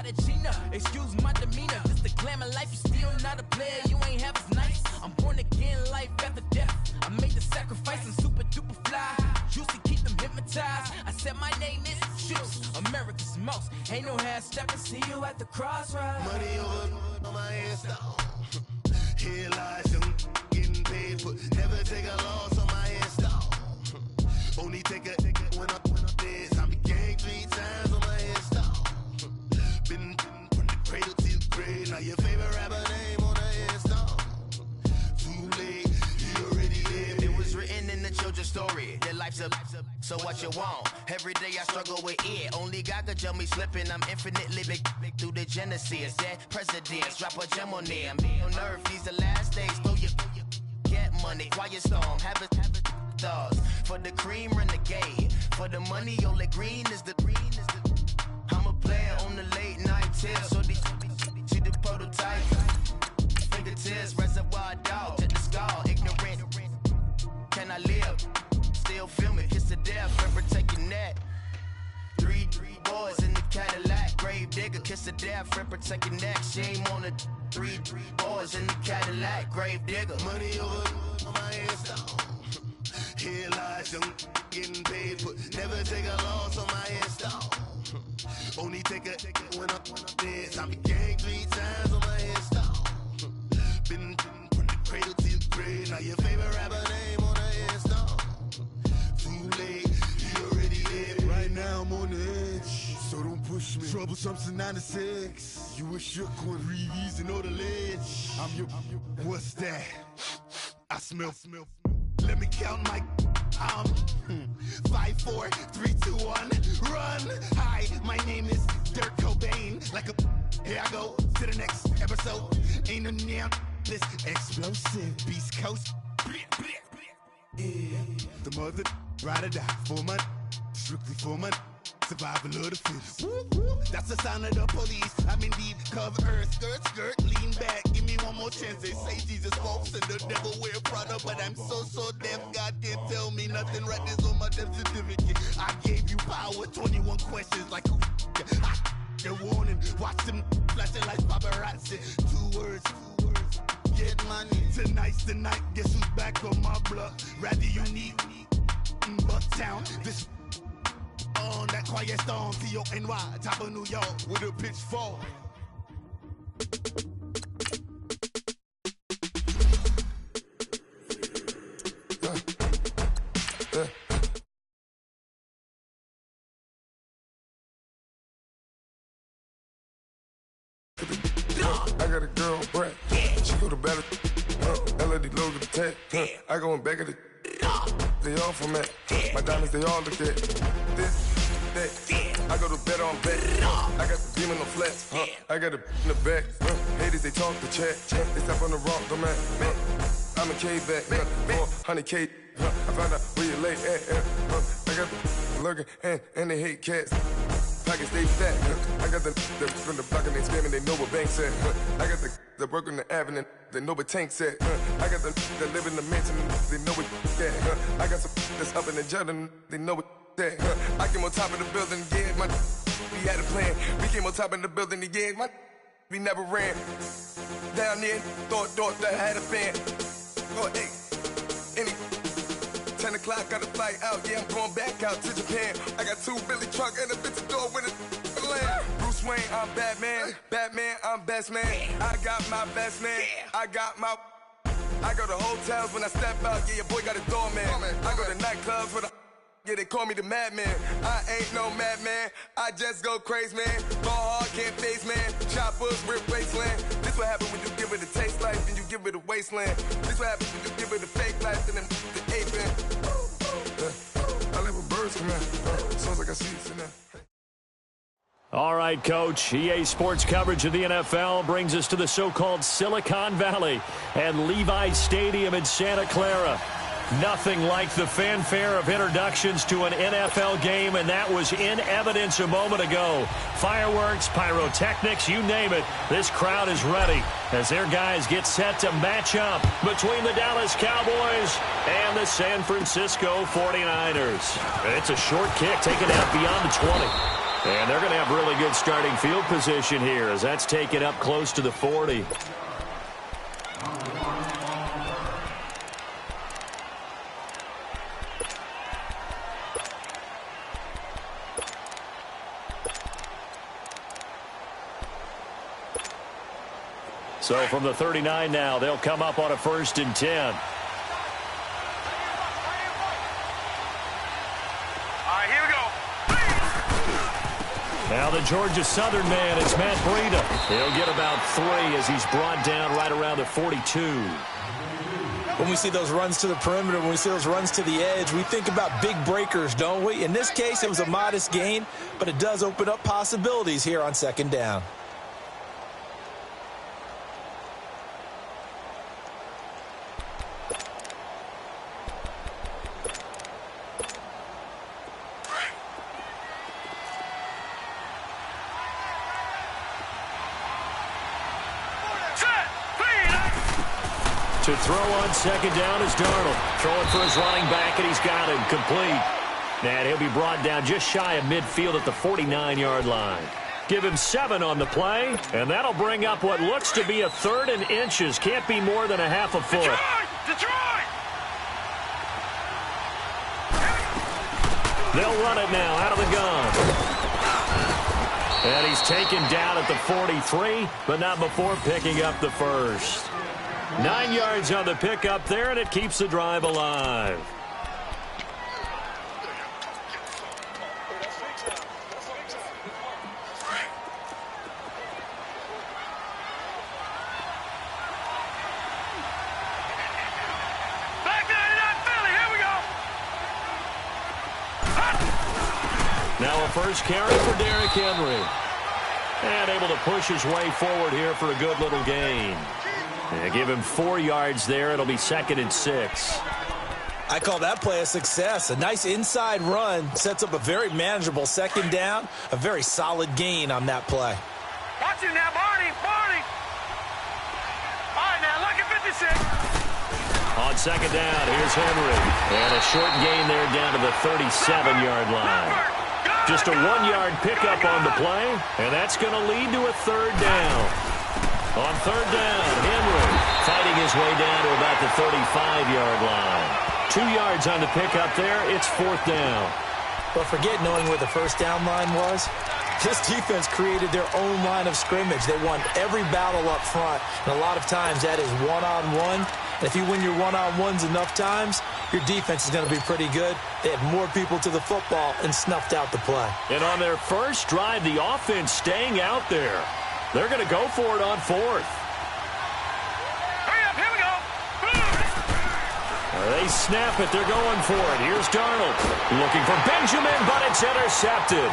by the Gina. Excuse my demeanor. This the glamour life. You still not a player. You ain't half as nice. I'm born again, life after death. I made the sacrifice. I'm super duper fly. Juicy, keep them hypnotized. I said my name is Juice. America's most. Ain't no half stepping. See you at the crossroads. Money over on my install. Here lies young getting paid, but never take a loss on my install. Only take a when I'm dead. I'm the gang 3 times on my install. Been from the cradle to the grave. Now your favorite rapper name on the install. Too late, you already lived. It was written in the children's story. Their life's a so what you want? Every day I struggle with it. Only God could jump me slipping. I'm infinitely big through the genesis. Dead presidents, drop a gem on them. On earth, these the last days. Throw your get money, quiet storm. Have it thoughts. For the cream, renegade. For the money, only green is the. I'm a player on the late night tip. So they see the prototype. Fingertips, reservoir dog. To the skull, ignorant. Can I live? Still film it, kiss to death, remember taking that. Three boys in the Cadillac, grave digger, kiss to death, remember taking that. Shame on the three boys in the Cadillac, grave digger. Money over on my install. Here lies young getting paid, but never take a loss on my install. Only take a when I'm dead. I'm the gang 3 times on my install. Been from the cradle to the grave. Now your favorite rapper name on the install. Too late, you already lived. Right now I'm on the edge, so don't push me. Troublesome since 96. You a shook one, breeze and know the ledge. I'm your. What's that? I smell. Let me count my. 5, 4, 3, 2, 1, run. Hi, my name is Dirk Cobain. Like a. Here I go to the next episode. Ain't no damn this explosive Beast Coast. Yeah. The mother ride or die for money, strictly for money. Survival of the fittest. That's the sound of the police. I'm indeed cover earth, skirt, lean back. Give me one more chance. They say Jesus walks and the devil wear Prada, but I'm so deaf. God can't tell me nothing. Right this on my death certificate. I gave you power. 21 questions like a warning. Watch them flashing like paparazzi. 2 words. Get money. Tonight's the night. Guess who's back on my block? Rather unique. Bucktown. This on that quiet storm. T-O-N-Y. Top of New York with a pitchfork. I got a girl, Brett. She go to battle. LED logo the tag. I go in back of the. They all for me. My diamonds, they all look at this, that. I go to bed on bed. I got the demon on flats. I got a in the back. Haters, they talk the chat. They step on the rock, don't man. I'm a K-back. 400K. I found out where you lay at. I got the lurking and they hate cats. Pockets stay fat. I got the from the block and they spamming, they know what banks at. I got the work on the avenue, they know what tanks at. I got the that live in the mansion, they know what that. I got some that's up in the jungle, they know what that. I came on top of the building, yeah, we had a plan. We came on top of the building, yeah, we never ran. Down there, thought that I had a fan. Oh, hey, any 10 o'clock, got a flight out, yeah, I'm going back out to Japan. I got 2 Billy truck and a bitch door with a land. Bruce Wayne, I'm Batman. Batman, I'm best man. I got my best man. I go to hotels when I step out, yeah, your boy got a doorman. I go to nightclubs with a yeah, they call me the madman. I ain't no madman. I just go crazy, man. Ball hard, can't face, man. Choppers, rip wasteland. This what happen when you give it a taste life and you give it a wasteland. This what happens when you give it a fake life and then the ape in. I live with birds come out. Sounds like I see it in there. All right, Coach. EA Sports coverage of the NFL brings us to the so-called Silicon Valley and Levi's Stadium in Santa Clara. Nothing like the fanfare of introductions to an NFL game, and that was in evidence a moment ago. Fireworks, pyrotechnics, you name it. This crowd is ready as their guys get set to match up between the Dallas Cowboys and the San Francisco 49ers. It's a short kick taken out beyond the 20. And they're going to have really good starting field position here as that's taken up close to the 40. So from the 39 now, they'll come up on a 1st and 10. Now the Georgia Southern man is Matt Breida. He'll get about 3 as he's brought down right around the 42. When we see those runs to the perimeter, when we see those runs to the edge, we think about big breakers, don't we? In this case, it was a modest gain, but it does open up possibilities here on 2nd down. To throw on 2nd down is Darnold. Throwing for his running back, and he's got him complete. And he'll be brought down just shy of midfield at the 49-yard line. Give him 7 on the play, and that'll bring up what looks to be a 3rd and inches. Can't be more than a half a foot. Detroit! They'll run it now out of the gun. And he's taken down at the 43, but not before picking up the 1st. 9 yards on the pickup there, and it keeps the drive alive. Back 99 Philly, here we go! Now a 1st carry for Derrick Henry. And able to push his way forward here for a good little gain. Yeah, give him 4 yards there. It'll be 2nd and 6. I call that play a success. A nice inside run sets up a very manageable 2nd down. A very solid gain on that play. Watch it now, Barney! Barney! All right, now, look at 56. On 2nd down, here's Henry. And a short gain there down to the 37-yard line. Just a 1-yard pickup on the play, and that's going to lead to a 3rd down. On 3rd down, Henry fighting his way down to about the 35-yard line. 2 yards on the pickup there. It's 4th down. But forget knowing where the 1st down line was. This defense created their own line of scrimmage. They won every battle up front, and a lot of times that is one-on-one. And if you win your one-on-ones enough times, your defense is going to be pretty good. They had more people to the football and snuffed out the play. And on their first drive, the offense staying out there. They're going to go for it on 4th. Hurry up, here we go! They snap it. They're going for it. Here's Darnold. Looking for Benjamin, but it's intercepted.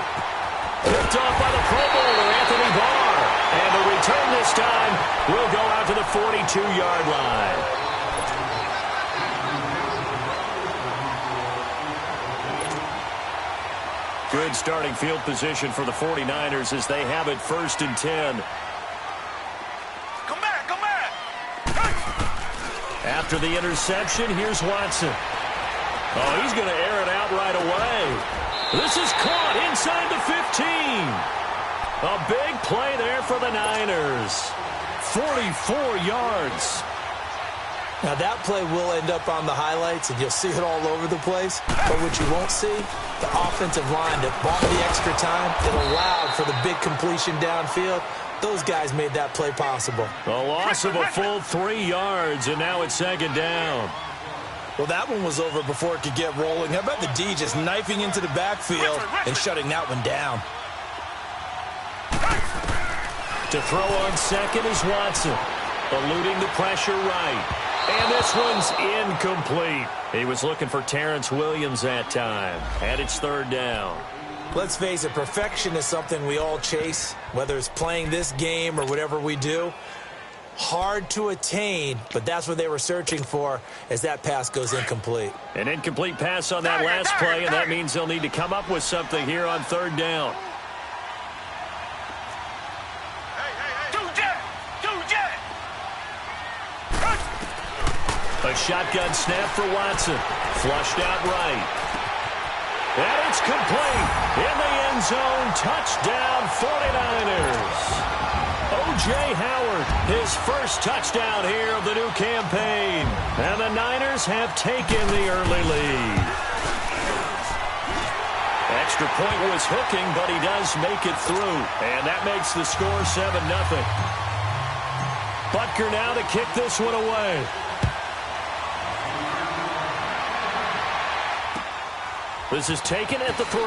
Picked off by the Pro Bowler, Anthony Barr. And the return this time will go out to the 42-yard line. Good starting field position for the 49ers as they have it 1st and 10. Come back, come back! After the interception, here's Watson. Oh, he's going to air it out right away. This is caught inside the 15. A big play there for the Niners. 44 yards. Now, that play will end up on the highlights, and you'll see it all over the place. But what you won't see, the offensive line that bought the extra time, that allowed for the big completion downfield, those guys made that play possible. A loss of a full 3 yards, and now it's 2nd down. Well, that one was over before it could get rolling. How about the D just knifing into the backfield and shutting that one down? To throw on 2nd is Watson, eluding the pressure right. And this one's incomplete. He was looking for Terrence Williams that time. And it's 3rd down. Let's face it, perfection is something we all chase, whether it's playing this game or whatever we do. Hard to attain, but that's what they were searching for as that pass goes incomplete. An incomplete pass on that last play, and that means they'll need to come up with something here on 3rd down. A shotgun snap for Watson. Flushed out right. And it's complete in the end end zone. Touchdown, 49ers. O.J. Howard, his first touchdown here of the new campaign. And the Niners have taken the early lead. Extra point was hooking, but he does make it through. And that makes the score 7-0. Butker now to kick this one away. This is taken at the 3.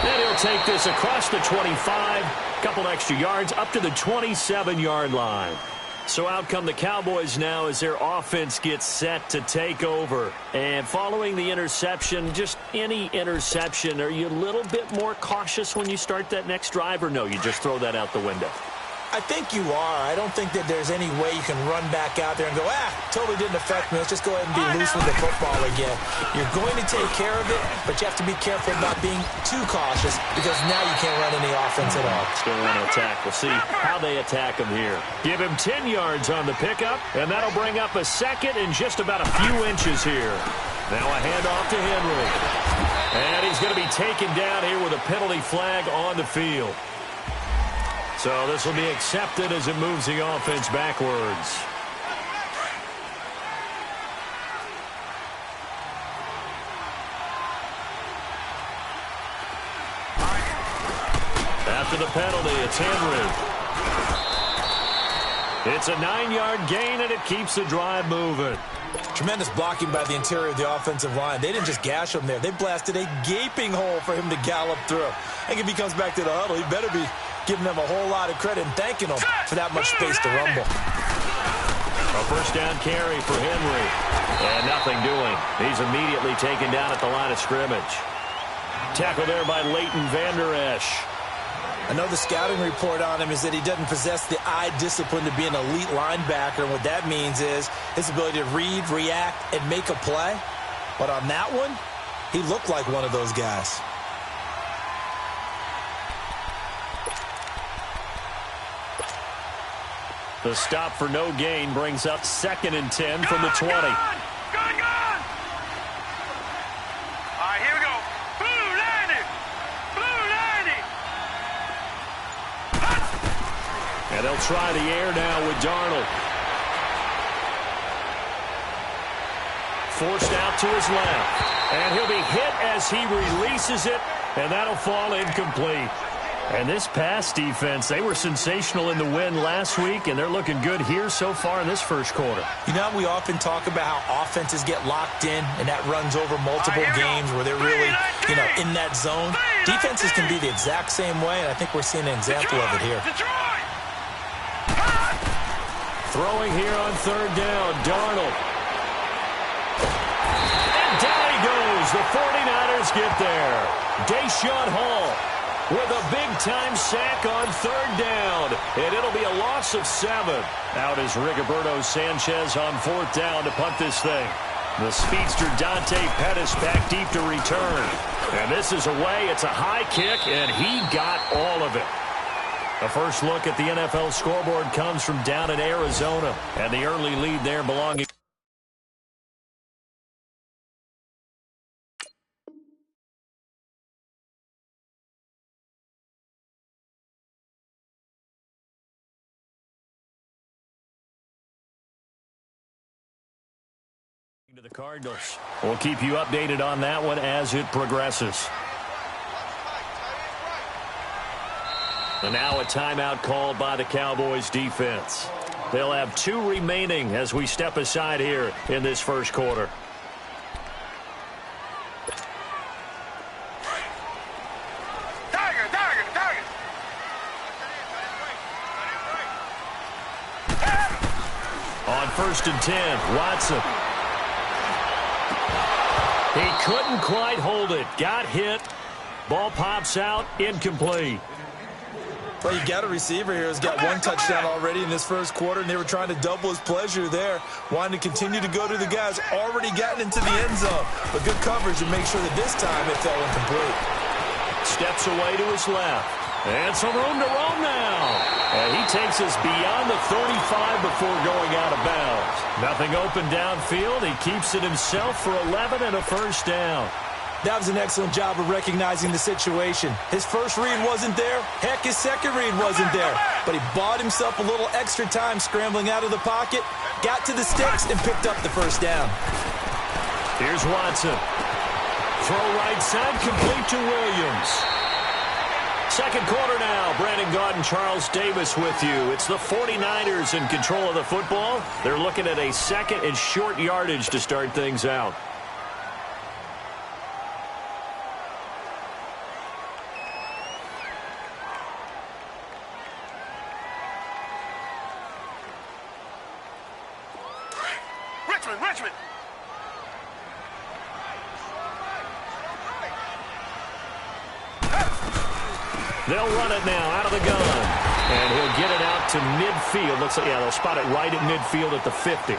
And he'll take this across the 25. Couple extra yards up to the 27-yard line. So out come the Cowboys now as their offense gets set to take over. And following the interception, just any interception, are you a little bit more cautious when you start that next drive, or no, you just throw that out the window? I think you are. I don't think that there's any way you can run back out there and go, totally didn't affect me. Let's just go ahead and be loose with the football again. You're going to take care of it, but you have to be careful about being too cautious because now you can't run any offense at all. Still want to attack. We'll see how they attack him here. Give him 10 yards on the pickup, and that'll bring up a second in just about a few inches here. Now a handoff to Henry. And he's going to be taken down here with a penalty flag on the field. So this will be accepted as it moves the offense backwards. After the penalty, it's Henry. It's a 9-yard gain, and it keeps the drive moving. Tremendous blocking by the interior of the offensive line. They didn't just gash him there. They blasted a gaping hole for him to gallop through. I think if he comes back to the huddle, he better be giving them a whole lot of credit and thanking them for that much space to rumble. A first down carry for Henry. And nothing doing. He's immediately taken down at the line of scrimmage. Tackle there by Leighton Vander Esch. I know the scouting report on him is that he doesn't possess the eye discipline to be an elite linebacker. And what that means is his ability to read, react, and make a play. But on that one, he looked like one of those guys. The stop for no gain brings up 2nd and 10 from the 20. Gun! All right, here we go. Blue 90! Blue 90! And they'll try the air now with Darnold. Forced out to his left. And he'll be hit as he releases it, and that'll fall incomplete. And this pass defense, they were sensational in the win last week, and they're looking good here so far in this first quarter. You know, we often talk about how offenses get locked in, and that runs over multiple games where they're really, in that zone. Defenses can be the exact same way, and I think we're seeing an example of it here. Throwing here on 3rd down, Darnold. And down he goes. The 49ers get there. Deshaun Hall with a big-time sack on 3rd down. And it'll be a loss of 7. Out is Rigoberto Sanchez on 4th down to punt this thing. The speedster Dante Pettis back deep to return. And this is away. It's a high kick, and he got all of it. The first look at the NFL scoreboard comes from down in Arizona. And the early lead there belonging to the Cardinals. We'll keep you updated on that one as it progresses. And now a timeout called by the Cowboys defense. They'll have 2 remaining as we step aside here in this first quarter. Tiger! On 1st and 10, Watson. He couldn't quite hold it. Got hit. Ball pops out. Incomplete. Well, you got a receiver here who's got 1 touchdown already in this first quarter, and they were trying to double his pleasure there, wanting to continue to go to the guys already gotten into the end zone. But good coverage to make sure that this time it fell incomplete. Steps away to his left. And some room to roam now. And he takes us beyond the 35 before going out of bounds. Nothing open downfield. He keeps it himself for 11 and a first down. That was an excellent job of recognizing the situation. His first read wasn't there. Heck, his second read wasn't there. But he bought himself a little extra time scrambling out of the pocket, got to the sticks, and picked up the first down. Here's Watson. Throw right side, complete to Williams. Second quarter now. Brandon Gaudin, Charles Davis with you. It's the 49ers in control of the football. They're looking at a second and short yardage to start things out. Richmond. They'll run it now out of the gun. And he'll get it out to midfield. Looks like, they'll spot it right at midfield at the 50.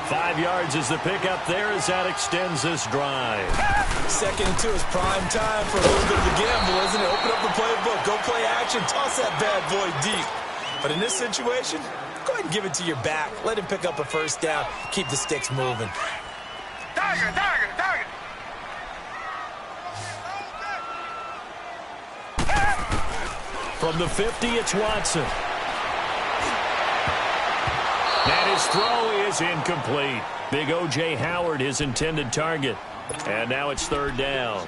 5 yards is the pickup there as that extends this drive. Second and 2 is prime time for a little bit of a gamble, isn't it? Open up the playbook, go play action, toss that bad boy deep. But in this situation, go ahead and give it to your back. Let him pick up a first down. Keep the sticks moving. Target. From the 50, it's Watson. And his throw is incomplete. Big O.J. Howard, his intended target. And now it's third down.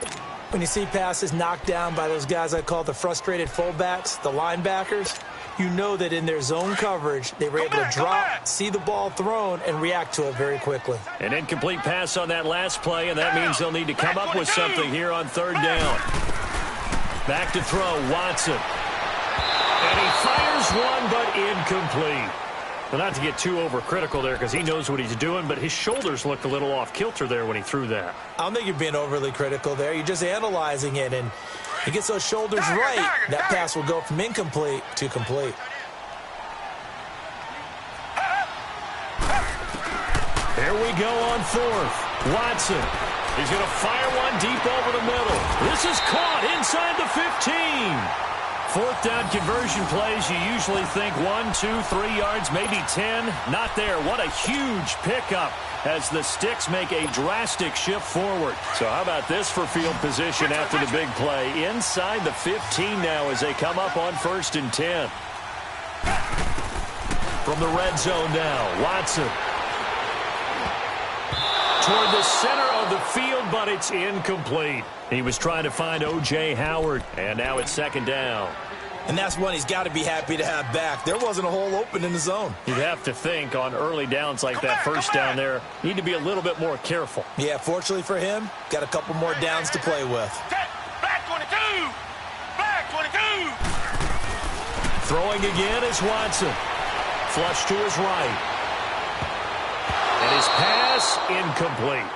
When you see passes knocked down by those guys I call the frustrated fullbacks, the linebackers, you know that in their zone coverage, they were able to drop, see the ball thrown, and react to it very quickly. An incomplete pass on that last play, and that means they'll need to come up with something here on third down. Back to throw, Watson. And he fires one, but incomplete. Well, not to get too overcritical there because he knows what he's doing, but his shoulders looked a little off kilter there when he threw that. I don't think you're being overly critical there. You're just analyzing it, and he gets those shoulders right. That pass will go from incomplete to complete. Here we go on fourth. Watson. He's going to fire one deep over the middle. This is caught inside the 15. Fourth down conversion plays, you usually think 1, 2, 3 yards, maybe 10. Not there. What a huge pickup as the sticks make a drastic shift forward. So how about this for field position after the big play? Inside the 15 now as they come up on 1st and 10. From the red zone now, Watson. Toward the center of the field, but it's incomplete. He was trying to find O.J. Howard, and now it's second down. And that's one he's got to be happy to have back. There wasn't a hole open in the zone. You'd have to think on early downs like that first down there, need to be a little bit more careful. Yeah, fortunately for him, got a couple more downs to play with. Black 22! Black 22! Throwing again is Watson. Flush to his right. And his pass incomplete.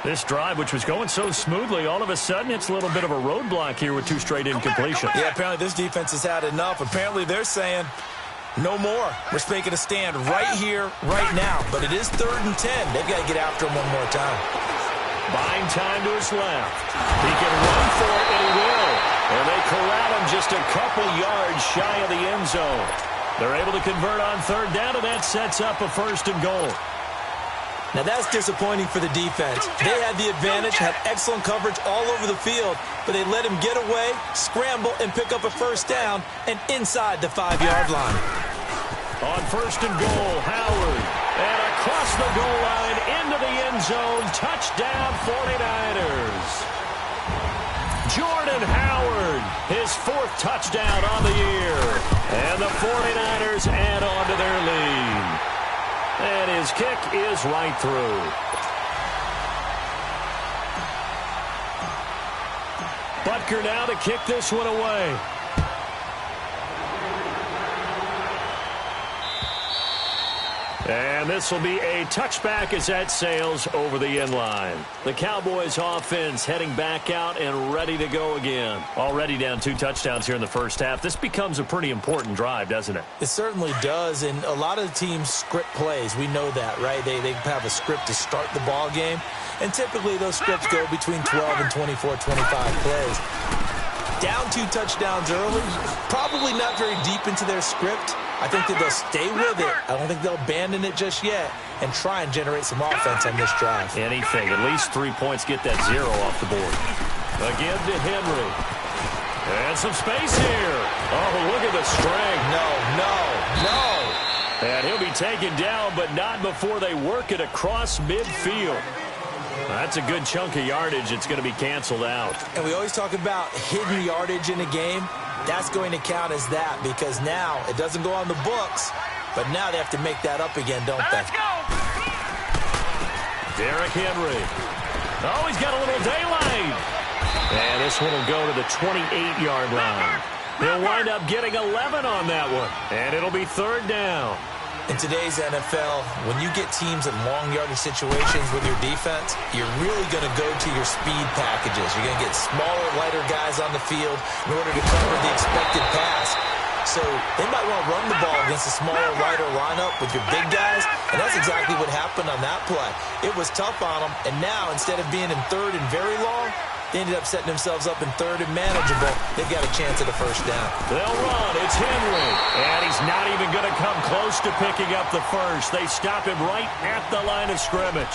This drive, which was going so smoothly, all of a sudden it's a little bit of a roadblock here with 2 straight incompletions. Yeah, apparently this defense has had enough. Apparently they're saying no more. We're making a stand right here, right now. But it is 3rd and 10. They've got to get after him one more time. Buying time to his left. He can run for it, and he will. And they corral him just a couple yards shy of the end zone. They're able to convert on third down, and that sets up a 1st and goal. Now that's disappointing for the defense. They had the advantage, had excellent coverage all over the field, but they let him get away, scramble, and pick up a first down, and inside the 5-yard line. On 1st and goal, Howard. And across the goal line, into the end zone, touchdown 49ers. Jordan Howard, his 4th touchdown on the year. And the 49ers add on to their lead. And his kick is right through. Butker now to kick this one away. And this will be a touchback as that sails over the end line. The Cowboys offense heading back out and ready to go again. Already down 2 touchdowns here in the first half. This becomes a pretty important drive, doesn't it? It certainly does, and a lot of the teams script plays. We know that, right? They have a script to start the ball game, and typically those scripts go between 12 and 24, 25 plays. Down 2 touchdowns early, probably not very deep into their script, I think that they'll stay with it. I don't think they'll abandon it just yet and try and generate some offense on this drive. Anything. At least 3 points. Get that 0 off the board. Again to Henry. And some space here. Oh, look at the strength. No. And he'll be taken down, but not before they work it across midfield. That's a good chunk of yardage. It's going to be canceled out. And we always talk about hidden yardage in a game. That's going to count as that because now it doesn't go on the books, but now they have to make that up again, don't they? Let's go. Derrick Henry. Oh, he's got a little daylight. And this one will go to the 28-yard line. He'll wind up getting 11 on that one, and it'll be 3rd down. In today's NFL, when you get teams in long yardage situations with your defense, you're really going to go to your speed packages. You're going to get smaller, lighter guys on the field in order to cover the expected pass. So they might want to run the ball against a smaller, lighter lineup with your big guys, and that's exactly what happened on that play. It was tough on them, and now instead of being in 3rd and very long, they ended up setting themselves up in 3rd and manageable. They've got a chance at a 1st down. They'll run. It's Henry. And he's not even going to come close to picking up the first. They stop him right at the line of scrimmage.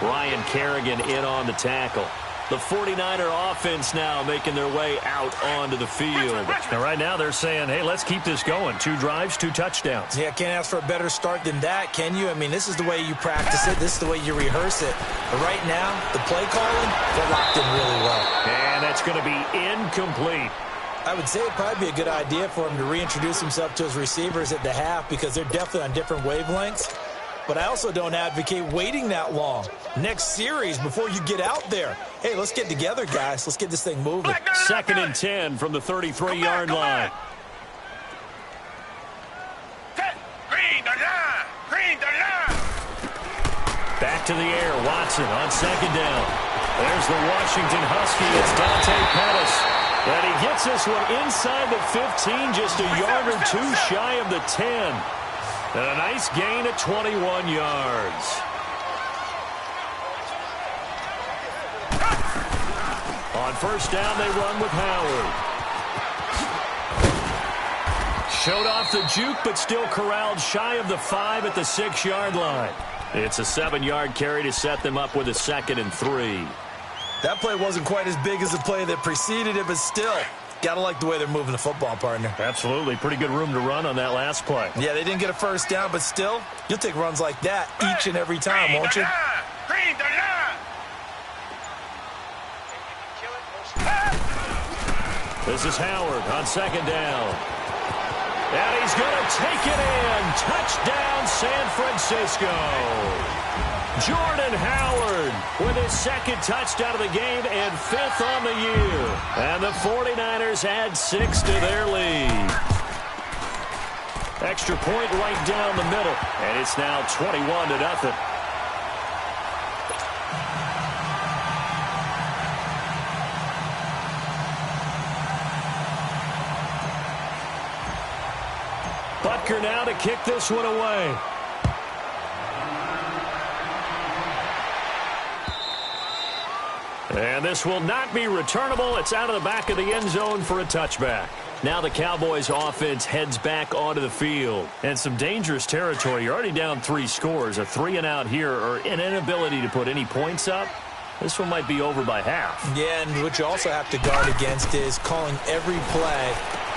Ryan Kerrigan in on the tackle. The 49er offense now making their way out onto the field. And right now they're saying, hey, let's keep this going. 2 drives, 2 touchdowns. Yeah, can't ask for a better start than that, can you? I mean, this is the way you practice it. This is the way you rehearse it. But right now, the play calling, they're locked in really well. And that's going to be incomplete. I would say it'd probably be a good idea for him to reintroduce himself to his receivers at the half because they're definitely on different wavelengths. But I also don't advocate waiting that long. Next series before you get out there. Hey, let's get together, guys. Let's get this thing moving. 2nd and 10 from the 33-yard line. Back to the air. Watson on 2nd down. There's the Washington Husky. It's Dante Pettis. And he gets this one inside the 15, just a yard or 2 shy of the 10. And a nice gain at 21 yards. On 1st down, they run with Howard. Showed off the juke, but still corralled shy of the 5 at the 6-yard line. It's a 7-yard carry to set them up with a 2nd and 3. That play wasn't quite as big as the play that preceded it, but still, gotta like the way they're moving the football, partner. Absolutely. Pretty good room to run on that last play. Yeah, they didn't get a 1st down, but still, you'll take runs like that each and every time, won't you? This is Howard on 2nd down. And he's going to take it in. Touchdown, San Francisco. Jordan Howard with his 2nd touchdown of the game and 5th on the year. And the 49ers add 6 to their lead. Extra point right down the middle. And it's now 21-0. Butker now to kick this one away. And this will not be returnable. It's out of the back of the end zone for a touchback. Now the Cowboys offense heads back onto the field. And some dangerous territory. You're already down 3 scores. A 3-and-out here or an inability to put any points up. This one might be over by half. Yeah, and what you also have to guard against is calling every play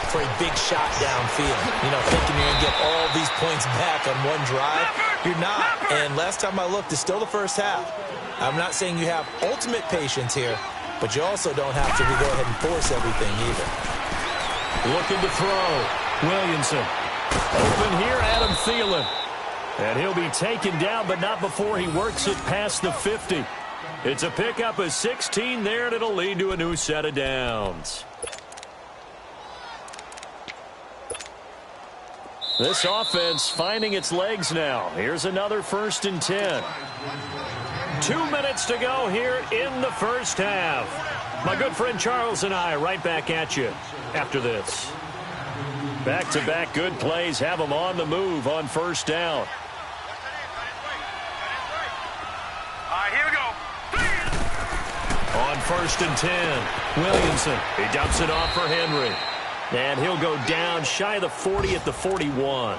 for a big shot downfield. You know, thinking you're going to get all these points back on one drive. You're not. And last time I looked, it's still the 1st half. I'm not saying you have ultimate patience here, but you also don't have to go ahead and force everything either. Looking to throw. Williamson. Open here, Adam Thielen. And he'll be taken down, but not before he works it past the 50. It's a pickup of 16 there, and it'll lead to a new set of downs. This offense finding its legs now. Here's another 1st and 10. 2 minutes to go here in the 1st half. My good friend Charles and I right back at you after this. Back-to-back good plays have them on the move on 1st down. Here we go. On 1st and 10, Williamson. He dumps it off for Henry. And he'll go down shy of the 40 at the 41.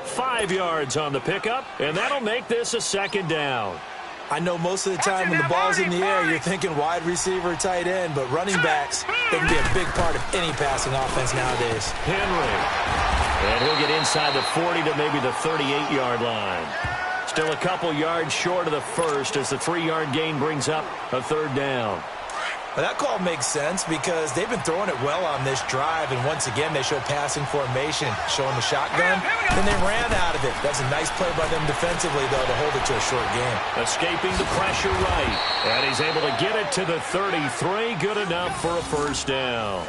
5 yards on the pickup, and that'll make this a second down. I know most of the time when the ball's in the air, you're thinking wide receiver, tight end, but running backs, they can be a big part of any passing offense nowadays. Henry. And he'll get inside the 40 to maybe the 38-yard line. Still a couple yards short of the first as the 3-yard gain brings up a third down. Well, that call makes sense because they've been throwing it well on this drive, and once again they show passing formation, showing the shotgun. Then they ran out of it. That's a nice play by them defensively, though, to hold it to a short game. Escaping the pressure right, and he's able to get it to the 33. Good enough for a first down.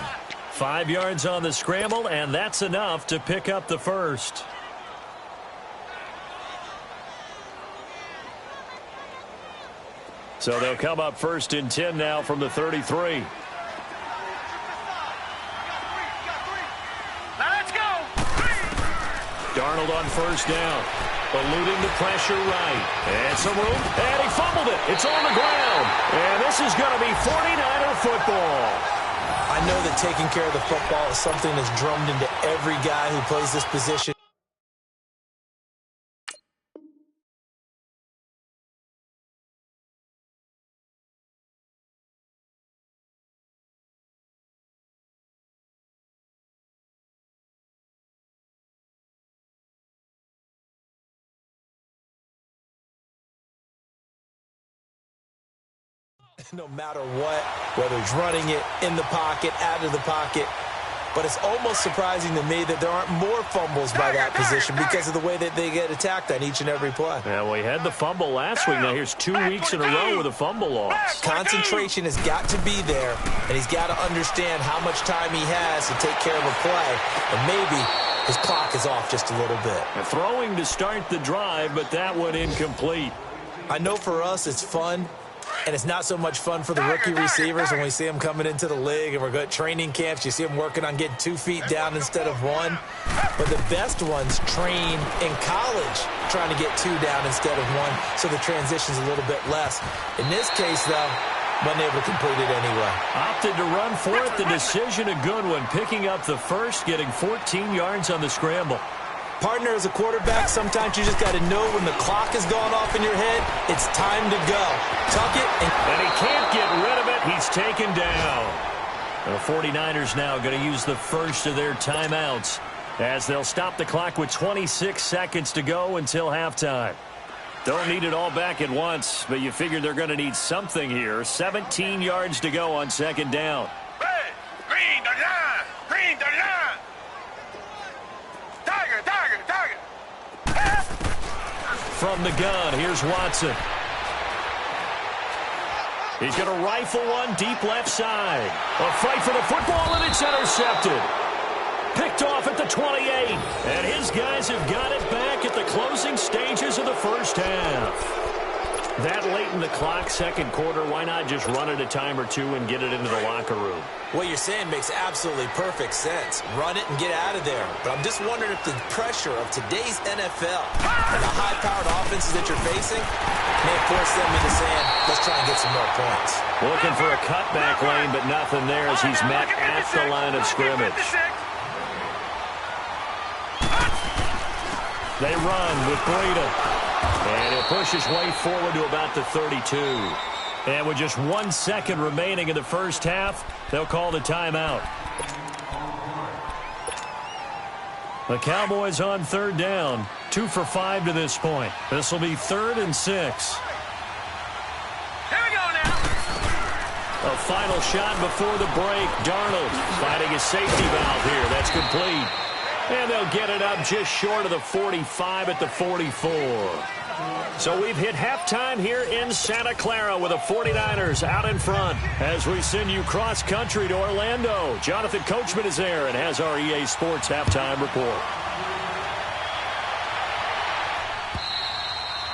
5 yards on the scramble, and that's enough to pick up the first. So they'll come up 1st and 10 now from the 33. Let's go. Darnold on first down. Eluding the pressure right. And some room. And he fumbled it. It's on the ground. And this is going to be 49er football. I know that taking care of the football is something that's drummed into every guy who plays this position. No matter what, whether it's running it, in the pocket, out of the pocket. But it's almost surprising to me that there aren't more fumbles by that position because of the way that they get attacked on each and every play. Yeah, we had the fumble last week. Now here's 2 weeks in a row with a fumble loss. Concentration has got to be there, and he's got to understand how much time he has to take care of a play. And maybe his clock is off just a little bit. And throwing to start the drive, but that one incomplete. I know for us it's fun. And it's not so much fun for the rookie receivers when we see them coming into the league and we're going to training camps. You see them working on getting 2 feet down instead of 1. But the best ones train in college trying to get 2 down instead of 1, so the transition's a little bit less. In this case, though, wasn't able to complete it anyway. Opted to run for it. The decision a good one. Picking up the first, getting 14 yards on the scramble. Partner, as a quarterback, sometimes you just got to know when the clock has gone off in your head, it's time to go. Tuck it. And he can't get rid of it. He's taken down. The 49ers now going to use the first of their timeouts as they'll stop the clock with 26 seconds to go until halftime. Don't need it all back at once, but you figure they're going to need something here. 17 yards to go on second down. Hey, green, the line. Green, the line. From the gun, here's Watson. He's going to rifle one deep left side. A fight for the football, and it's intercepted. Picked off at the 28. And his guys have got it back at the closing stages of the first half. That late in the clock, second quarter, why not just run it a time or two and get it into the locker room? What you're saying makes absolutely perfect sense. Run it and get out of there. But I'm just wondering if the pressure of today's NFL and the high-powered offenses that you're facing may force them into saying, let's try and get some more points. Looking for a cutback lane, but nothing there as he's met at the line of scrimmage. They run with Breida. And he'll push his way forward to about the 32. And with just 1 second remaining in the first half, they'll call the timeout. The Cowboys on third down. 2 for 5 to this point. This will be 3rd and 6. Here we go now. A final shot before the break. Darnold finding a safety valve here. That's complete. And they'll get it up just short of the 45 at the 44. So we've hit halftime here in Santa Clara with the 49ers out in front as we send you cross-country to Orlando. Jonathan Coachman is there and has our EA Sports halftime report.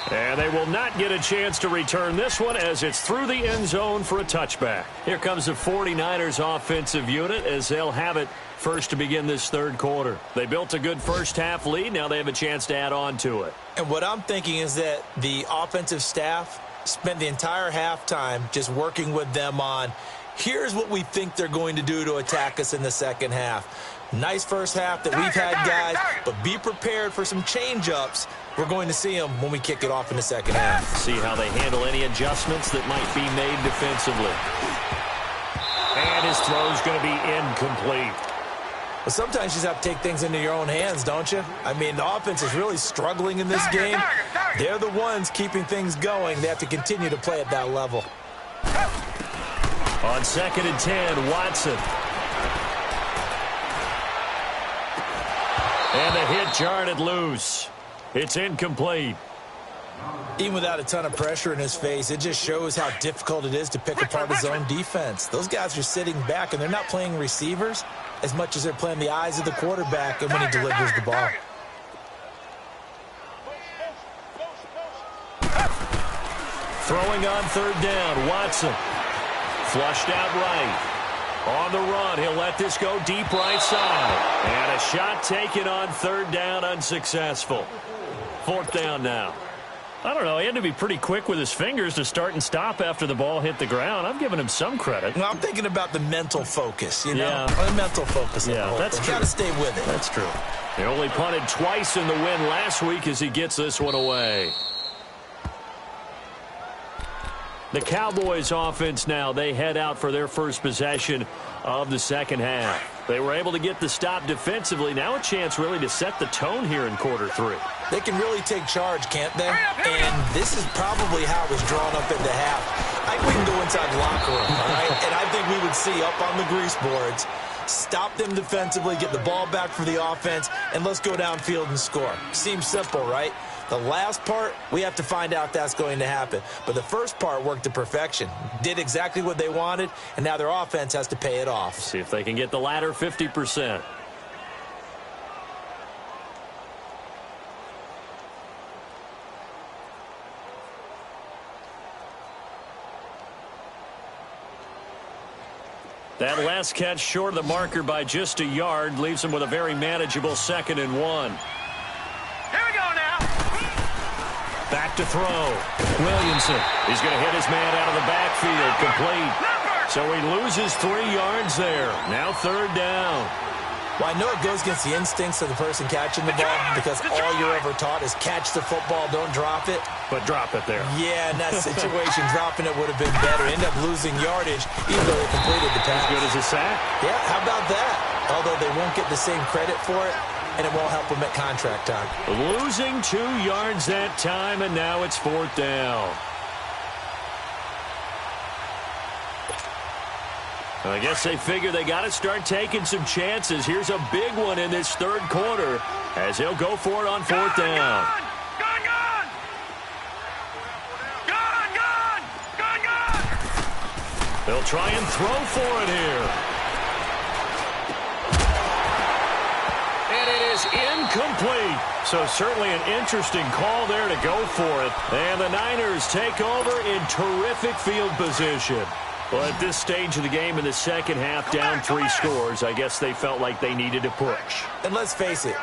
And they will not get a chance to return this one as it's through the end zone for a touchback. Here comes the 49ers offensive unit as they'll have it first to begin this third quarter. They built a good first half lead. Now they have a chance to add on to it. And what I'm thinking is that the offensive staff spent the entire halftime just working with them on, here's what we think they're going to do to attack us in the second half. Nice first half that we've had, guys, but be prepared for some change-ups. We're going to see them when we kick it off in the second half. See how they handle any adjustments that might be made defensively. And his throw's going to be incomplete. But sometimes you just have to take things into your own hands, don't you? I mean, the offense is really struggling in this game. They're the ones keeping things going. They have to continue to play at that level. On 2nd and 10, Watson. And the hit jarred it loose. It's incomplete. Even without a ton of pressure in his face, it just shows how difficult it is to pick apart his own defense. Those guys are sitting back, and they're not playing receivers as much as they're playing the eyes of the quarterback and when he delivers the ball. Throwing on 3rd down, Watson. Flushed out right. On the run, he'll let this go deep right side. And a shot taken on 3rd down, unsuccessful. 4th down now. I don't know, he had to be pretty quick with his fingers to start and stop after the ball hit the ground. I'm giving him some credit. Well, I'm thinking about the mental focus, you know? The mental focus. Yeah, that's true. Got to stay with it. That's true. He only punted twice in the win last week as he gets this one away. The Cowboys offense now, they head out for their first possession of the second half. They were able to get the stop defensively. Now a chance really to set the tone here in quarter 3. They can really take charge, can't they? And this is probably how it was drawn up into half. I think we can go inside the locker room, all right? And I think we would see up on the grease boards, stop them defensively, get the ball back for the offense, and let's go downfield and score. Seems simple, right? The last part, we have to find out if that's going to happen. But the first part worked to perfection. Did exactly what they wanted, and now their offense has to pay it off. See if they can get the latter 50%. That last catch short of the marker by just a yard leaves them with a very manageable 2nd and 1. Here we go now. Back to throw. Williamson. He's going to hit his man out of the backfield. Complete. So he loses 3 yards there. Now 3rd down. Well, I know it goes against the instincts of the person catching the ball because all you're ever taught is catch the football, don't drop it. But drop it there. Yeah, in that situation, dropping it would have been better. End up losing yardage even though they completed the pass. As good as a sack? Yeah, how about that? Although they won't get the same credit for it, and it won't help them at contract time. Losing 2 yards that time, and now it's 4th down. I guess they figure they got to start taking some chances. Here's a big one in this 3rd quarter as he'll go for it on 4th down. They'll try and throw for it here. And it is incomplete. So certainly an interesting call there to go for it. And the Niners take over in terrific field position. Well, at this stage of the game in the second half, down 3 scores, I guess they felt like they needed to push. And let's face it,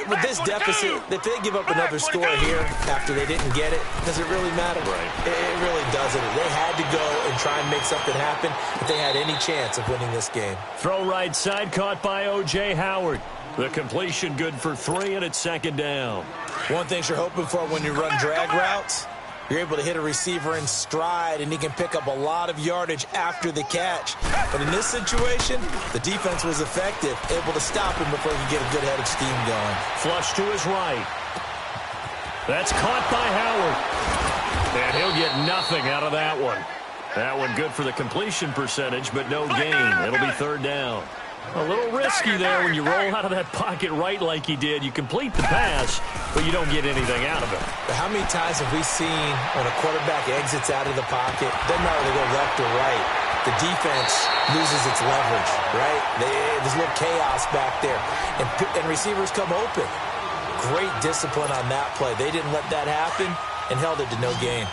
with this deficit, if they give up another score here after they didn't get it, does it really matter? Right. It really doesn't. They had to go and try and make something happen if they had any chance of winning this game. Throw right side, caught by O.J. Howard. The completion good for 3, and it's 2nd down. One thing you're hoping for when you run drag routes, you're able to hit a receiver in stride, and he can pick up a lot of yardage after the catch. But in this situation, the defense was effective, able to stop him before he could get a good head of steam going. Flush to his right. That's caught by Howard. And he'll get nothing out of that one. That one good for the completion percentage, but no gain. It'll be 3rd down. A little risky there when you roll out of that pocket right like he did. You complete the pass, but you don't get anything out of it. But how many times have we seen when a quarterback exits out of the pocket, doesn't matter whether they go left or right, the defense loses its leverage, right? There's a little chaos back there, and receivers come open. Great discipline on that play. They didn't let that happen and held it to no gain.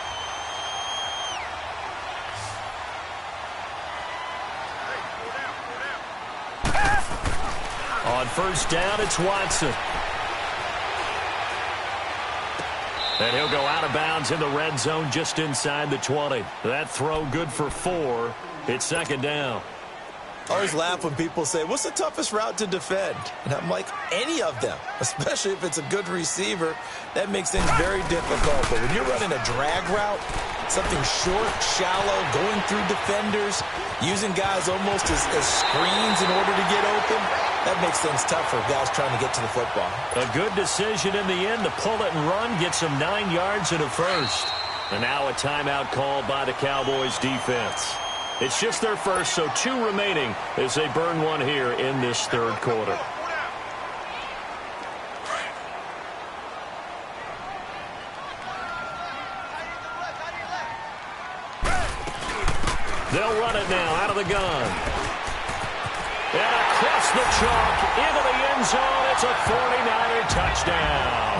On 1st down, it's Watson. And he'll go out of bounds in the red zone just inside the 20. That throw good for 4. It's 2nd down. I always laugh when people say, what's the toughest route to defend? And I'm like, any of them, especially if it's a good receiver. That makes things very difficult. But when you're running a drag route, something short, shallow, going through defenders, using guys almost as screens in order to get open, that makes things tough for guys trying to get to the football. A good decision in the end to pull it and run, gets him 9 yards and a first. And now a timeout called by the Cowboys defense. It's just their first, so 2 remaining as they burn one here in this third quarter. They'll run it now out of the gun. And across the chalk into the end zone. It's a 49er touchdown.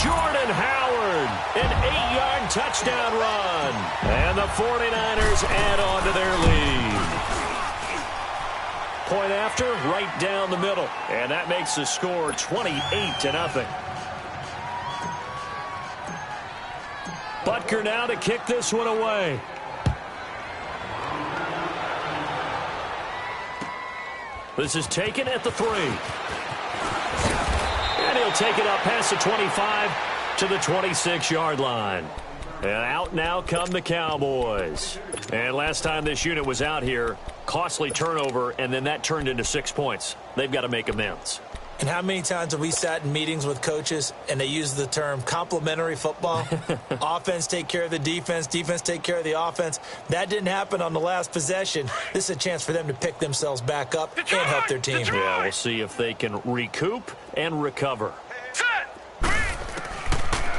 Jordan Howard, an 8-yard touchdown run. And the 49ers add on to their lead. Point after, right down the middle. And that makes the score 28-0. Butker now to kick this one away. This is taken at the 3. And he'll take it up past the 25 to the 26-yard line. And out now come the Cowboys. And last time this unit was out here, costly turnover, and then that turned into 6 points. They've got to make amends. And how many times have we sat in meetings with coaches and they use the term complementary football? Offense take care of the defense, defense take care of the offense. That didn't happen on the last possession. This is a chance for them to pick themselves back up and help their team. Yeah, we'll see if they can recoup and recover.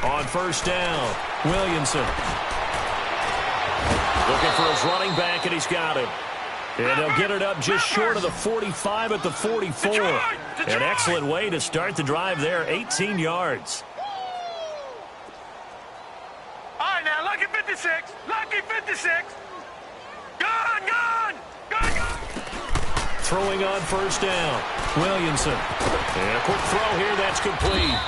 On first down, Williamson. Looking for his running back, and he's got it. And they'll get it up just short of the 45 at the 44. An excellent way to start the drive there, 18 yards. All right, now, lucky 56. Lucky 56. Gone. Throwing on first down, Williamson. And a quick throw here, that's complete.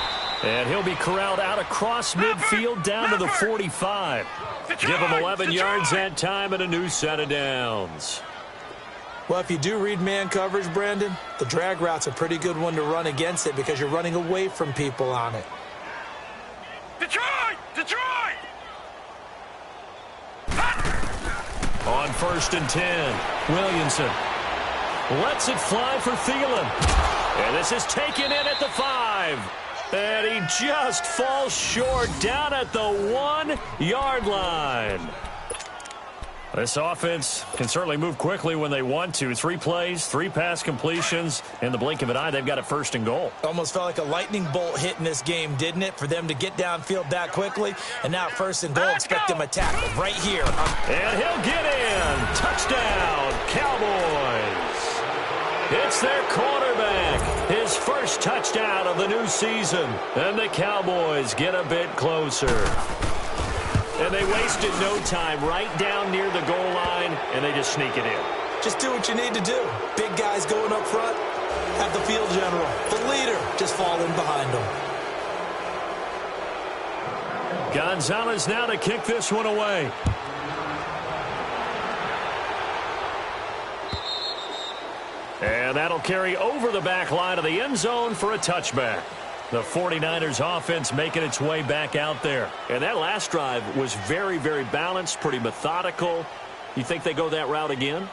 And he'll be corralled out across midfield down to the 45. Give him 11 yards that time and a new set of downs. Well, if you do read man coverage, Brandon, the drag route's a pretty good one to run against it because you're running away from people on it. Detroit! On first and 10, Williamson lets it fly for Thielen. And this is taken in at the 5. And he just falls short down at the 1-yard line. This offense can certainly move quickly when they want to. 3 plays, 3 pass completions. In the blink of an eye, they've got it first and goal. Almost felt like a lightning bolt hit in this game, didn't it? For them to get downfield that quickly. And now first and goal, expect them to tackle right here. And he'll get in. Touchdown, Cowboys. It's their quarterback. His first touchdown of the new season. And the Cowboys get a bit closer. And they wasted no time right down near the goal line, and they just sneak it in. Just do what you need to do. Big guys going up front. Have the field general, the leader, just falling behind them. Gonzalez now to kick this one away. And that'll carry over the back line of the end zone for a touchback. The 49ers offense making its way back out there. And that last drive was very, very balanced, pretty methodical. You think they go that route again?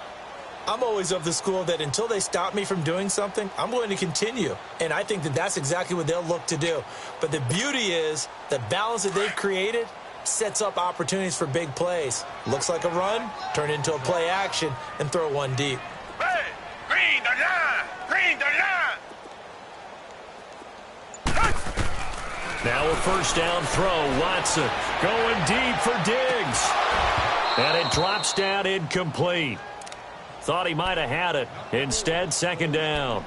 I'm always of the school that until they stop me from doing something, I'm going to continue. And I think that that's exactly what they'll look to do. But the beauty is the balance that they've created sets up opportunities for big plays. Looks like a run, turn into a play action, and throw one deep. Hey, green the line. Now a first down throw. Watson going deep for Diggs. And it drops down incomplete. Thought he might have had it. Instead, second down.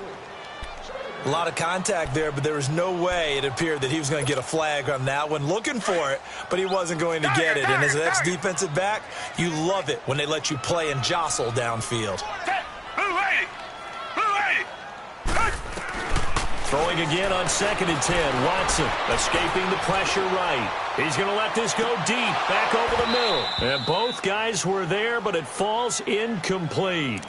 A lot of contact there, but there was no way it appeared that he was going to get a flag on that one. Looking for it, but he wasn't going to get it. And as an ex-defensive back, you love it when they let you play and jostle downfield. Throwing again on second and 10. Watson escaping the pressure right. He's going to let this go deep, back over the middle. And both guys were there, but it falls incomplete.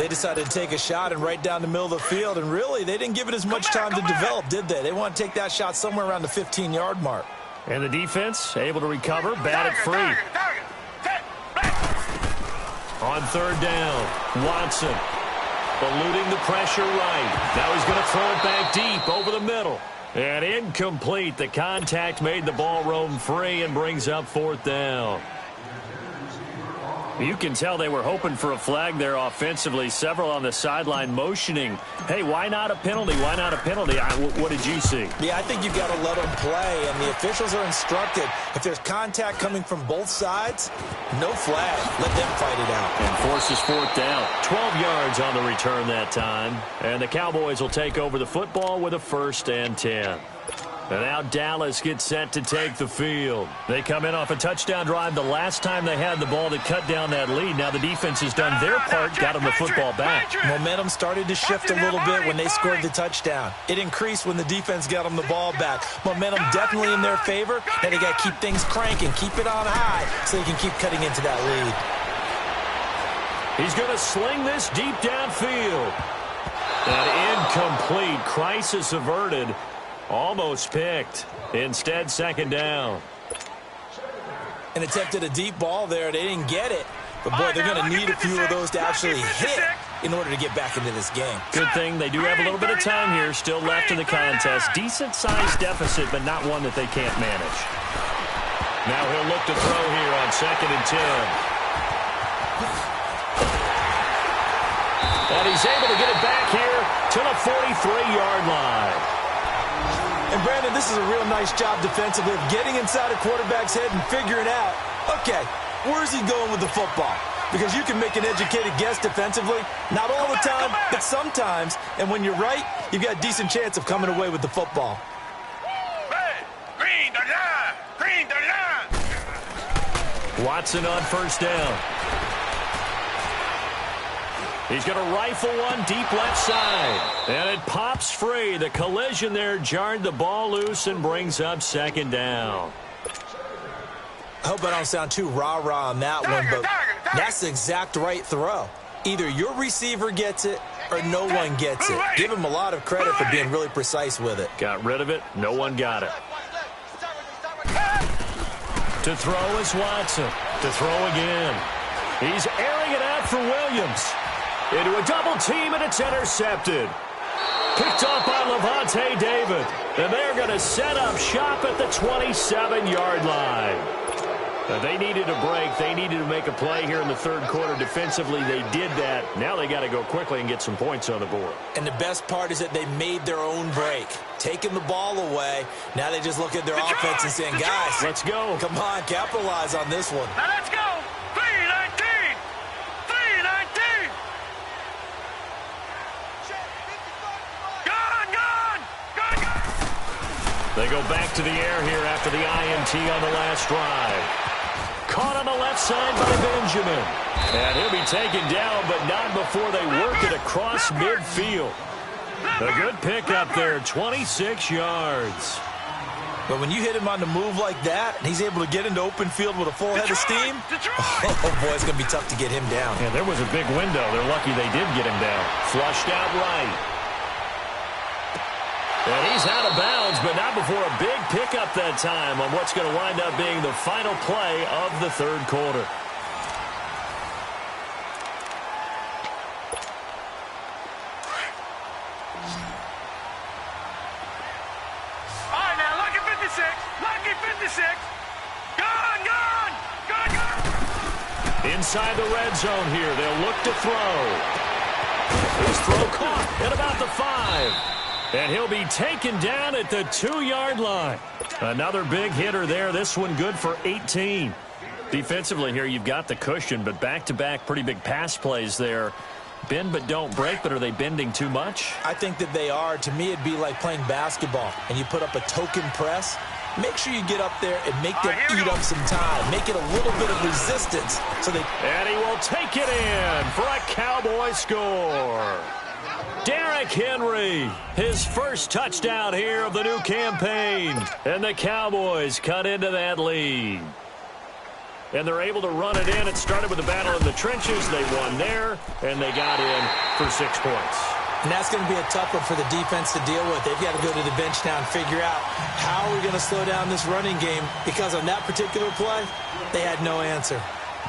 They decided to take a shot and right down the middle of the field, and really, they didn't give it as much time to develop, did they? They want to take that shot somewhere around the 15-yard mark. And the defense able to recover, bat it free. On third down, Watson eluding the pressure right. Now he's going to throw it back deep over the middle. And incomplete. The contact made the ball roam free and brings up fourth down. You can tell they were hoping for a flag there offensively. Several on the sideline motioning, hey, why not a penalty? Why not a penalty? What did you see? Yeah, I think you've got to let them play, and the officials are instructed. If there's contact coming from both sides, no flag. Let them fight it out. And forces fourth down. 12 yards on the return that time. And the Cowboys will take over the football with a 1st and 10. And now Dallas gets set to take the field. They come in off a touchdown drive the last time they had the ball that cut down that lead. Now the defense has done their part, got them the football back. Momentum started to shift a little bit when they scored the touchdown. It increased when the defense got them the ball back. Momentum definitely in their favor. Now they got to keep things cranking, keep it on high so they can keep cutting into that lead. He's going to sling this deep downfield. And incomplete. Crisis averted. Almost picked. Instead, 2nd down. And attempted a deep ball there. They didn't get it. But, boy, they're going to need a few of those to actually hit in order to get back into this game. Good thing they do have a little bit of time here still left in the contest. Decent-sized deficit, but not one that they can't manage. Now he'll look to throw here on 2nd and 10. And he's able to get it back here to the 43-yard line. And, Brandon, this is a real nice job defensively of getting inside a quarterback's head and figuring out, okay, where's he going with the football? Because you can make an educated guess defensively, not all the time, but sometimes. And when you're right, you've got a decent chance of coming away with the football. Green the line! Green the line! Watson on 1st down. He's going to rifle one deep left side. And it pops free. The collision there jarred the ball loose and brings up 2nd down. I hope I don't sound too rah-rah on that one, but that's the exact right throw. Either your receiver gets it or no one gets it. Give him a lot of credit for being really precise with it. Got rid of it. No one got it. To throw is Watson. To throw again. He's airing it out for Williams. Into a double team, and it's intercepted. Picked off by Levante David. And they're going to set up shop at the 27-yard line. They needed a break. They needed to make a play here in the 3rd quarter. Defensively, they did that. Now they got to go quickly and get some points on the board. And the best part is that they made their own break. Taking the ball away. Now they just look at their offense and saying, guys, let's go. Come on, capitalize on this one. Now let's go. 3-19. 3-19. They go back to the air here after the INT on the last drive. Caught on the left side by Benjamin. And he'll be taken down, but not before they work it across midfield. A good pickup there, 26 yards. But when you hit him on the move like that, and he's able to get into open field with a full head of steam, oh boy, it's going to be tough to get him down. Yeah, there was a big window. They're lucky they did get him down. Flushed out right. And he's out of bounds, but not before a big pickup that time on what's going to wind up being the final play of the 3rd quarter. All right, now, lucky 56. Lucky 56. Gone, gone. Gone, gone. Inside the red zone here, they'll look to throw. His throw caught at about the 5. And he'll be taken down at the 2-yard line. Another big hitter there. This one good for 18. Defensively here, you've got the cushion, but back-to-back pretty big pass plays there. Bend but don't break, but are they bending too much? I think that they are. To me, it'd be like playing basketball, and you put up a token press. Make sure you get up there and make them eat up some time. Make it a little bit of resistance. And he will take it in for a Cowboy score. Derrick Henry, his first touchdown here of the new campaign. And the Cowboys cut into that lead. and they're able to run it in. It started with a battle in the trenches. They won there, and they got in for 6 points. And that's going to be a tough one for the defense to deal with. They've got to go to the bench now and figure out how are we going to slow down this running game, because on that particular play, they had no answer.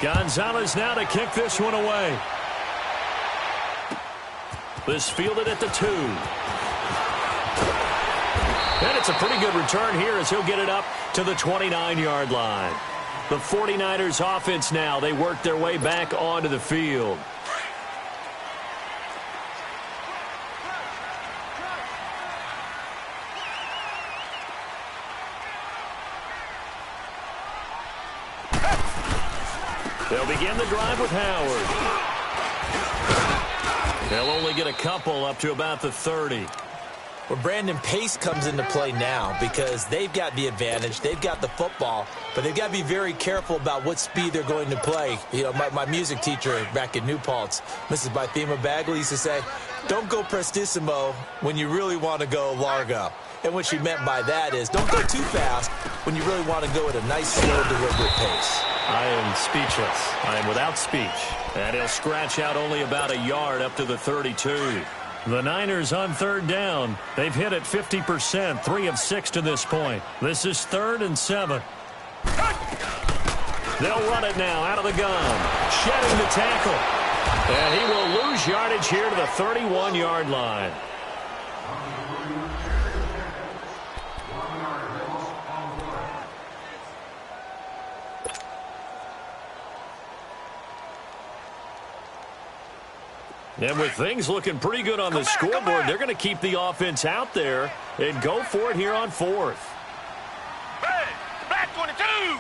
Gonzalez now to kick this one away. This fielded at the 2. And it's a pretty good return here as he'll get it up to the 29-yard line. The 49ers offense now, they work their way back onto the field. They'll begin the drive with Howard. They'll only get a couple up to about the 30. Well, Brandon, pace comes into play now because they've got the advantage. They've got the football, but they've got to be very careful about what speed they're going to play. You know, my music teacher back in New Paltz, Mrs. Bythema Bagley, used to say, don't go prestissimo when you really want to go largo. And what she meant by that is don't go too fast when you really want to go at a nice, slow, deliberate pace. I am speechless. I am without speech. And he'll scratch out only about a yard up to the 32. The Niners on 3rd down. They've hit it 50%, 3 of 6 to this point. This is 3rd and 7. They'll run it now out of the gun. Shedding the tackle. And he will lose yardage here to the 31-yard line. And with things looking pretty good on the scoreboard, they're going to keep the offense out there and go for it here on 4th. Black 22!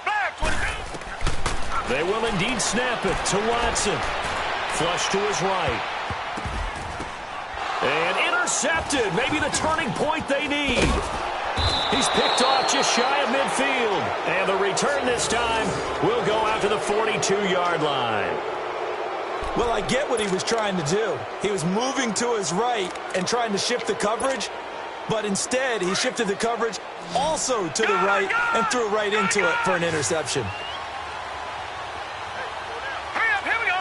Black 22! They will indeed snap it to Watson. Flush to his right. And intercepted. Maybe the turning point they need. He's picked off just shy of midfield. And the return this time will go out to the 42-yard line. Well, I get what he was trying to do. He was moving to his right and trying to shift the coverage, but instead he shifted the coverage also to the right and threw right into it for an interception. Hurry up, here we go.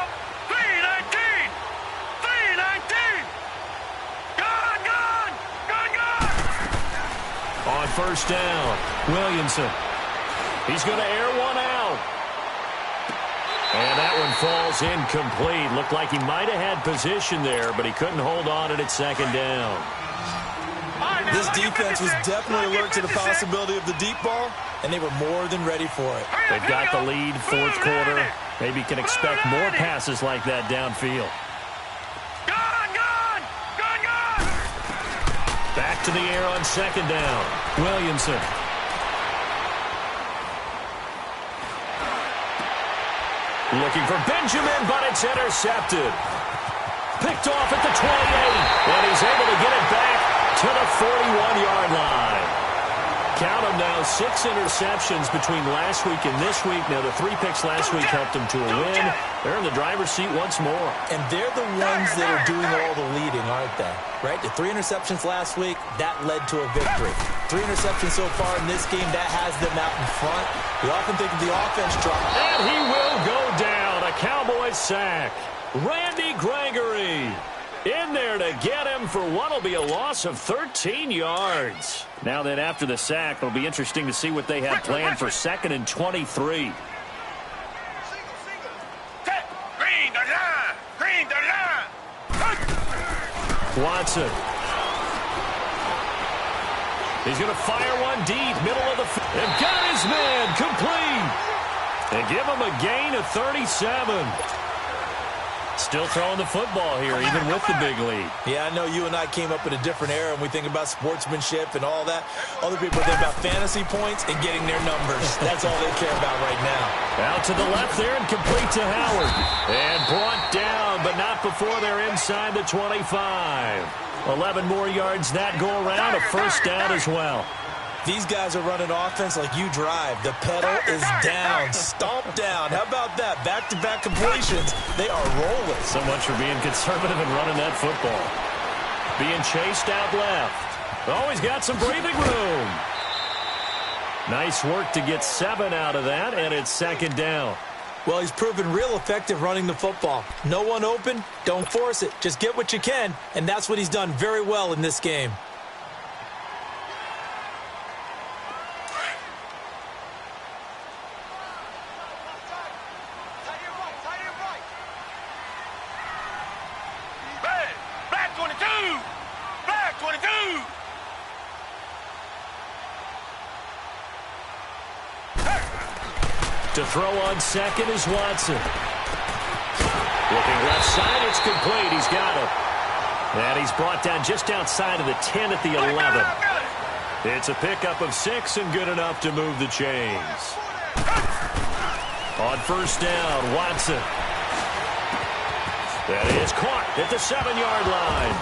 319! 319! Gone! On 1st down, Williamson. He's going to air one out. And that one falls incomplete. Looked like he might have had position there, but he couldn't hold on at 2nd down. This defense was definitely alert to the possibility of the deep ball, and they were more than ready for it. They've got the lead, 4th quarter. Maybe can expect more passes like that downfield. Gone! Back to the air on 2nd down. Williamson. Looking for Benjamin, but it's intercepted. Picked off at the 28, and he's able to get it back to the 41-yard line. Count them now, 6 interceptions between last week and this week. Now, the 3 picks last week helped them to a win. They're in the driver's seat once more. And they're the ones that are doing all the leading, aren't they? Right? The 3 interceptions last week, that led to a victory. 3 interceptions so far in this game, that has them out in front. We often think of the offense drop. And he will go down. A Cowboys sack. Randy Gregory in there to get him for what will be a loss of 13 yards. Now then, after the sack, it'll be interesting to see what they have planned for 2nd and 23. Green the line! Green the line! Watson. He's going to fire one deep, middle of the field. And got his man complete. And give him a gain of 37. Still throwing the football here, even with the big lead. Yeah, I know you and I came up in a different era, and we think about sportsmanship and all that. Other people think about fantasy points and getting their numbers. That's all they care about right now. Out to the left there and complete to Howard. And brought down, but not before they're inside the 25. 11 more yards that go around, a 1st down as well. These guys are running offense like you drive. The pedal is down, stomp down. How about that? Back-to-back completions. They are rolling. So much for being conservative and running that football. Being chased out left. Always got some breathing room. Nice work to get 7 out of that, and it's second down. Well, he's proven real effective running the football. No one open, don't force it. Just get what you can, and that's what he's done very well in this game. Black 22! Black 22! To throw on second is Watson. Looking left side, it's complete. He's got it. And he's brought down just outside of the 10 at the 11. It's a pickup of 6 and good enough to move the chains. On first down, Watson. That is caught at the 7-yard line.